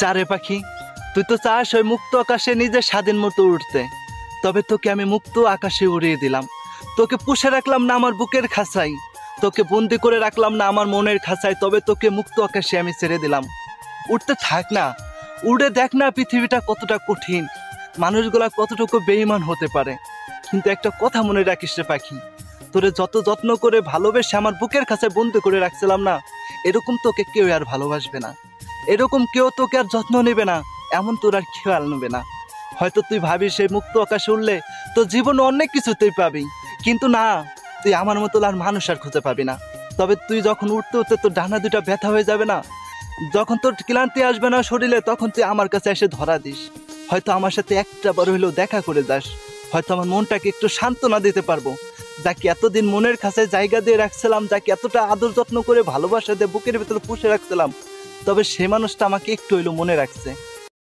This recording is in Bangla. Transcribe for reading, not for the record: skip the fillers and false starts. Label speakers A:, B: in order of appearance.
A: যারে পাখি, তুই তো চাস ওই মুক্ত আকাশে নিজের স্বাধীন মতো উঠতে, তবে তোকে আমি মুক্ত আকাশে উড়িয়ে দিলাম। তোকে পুষে রাখলাম না আমার বুকের খাঁচাই, তোকে বন্দি করে রাখলাম না আমার মনের খাঁচায়, তবে তোকে মুক্ত আকাশে আমি ছেড়ে দিলাম। উঠতে থাক না, উড়ে দেখ না পৃথিবীটা কতটা কঠিন, মানুষগুলা কতটুকু বেঈমান হতে পারে। কিন্তু একটা কথা মনে রাখিস রে পাখি, তোরে যত যত্ন করে ভালোবেসে আমার বুকের কাছে বন্দি করে রাখছিলাম না, এরকম তোকে কেউ আর ভালোবাসবে না, এরকম কেউ তোকে আর যত্ন নেবে না, এমন তোর আর খেয়াল নেবে না। হয়তো তুই ভাবিস এই মুক্ত আকাশে উঠলে তোর জীবনে অনেক কিছু তুই পাবি, কিন্তু না, তুই আমার মতো আর মানুষ আর খুঁজে পাবি না। তবে তুই যখন উঠতে উঠতে তোর ডানা দুটা ব্যথা হয়ে যাবে না, যখন তোর ক্লান্তি আসবে না শরীরে, তখন তুই আমার কাছে এসে ধরা দিস। হয়তো আমার সাথে একটা বার হইলেও দেখা করে যাস, হয়তো আমার মনটাকে একটু সান্ত্বনা দিতে পারবো। যাকে এতদিন মনের কাছে জায়গা দিয়ে রাখছিলাম, যাকে এতটা আদর যত্ন করে ভালোবাসা দিয়ে বুকের ভিতরে পুষে রাখছিলাম, তবে সে মানুষটা আমাকে একটু হইলেও মনে রাখছে।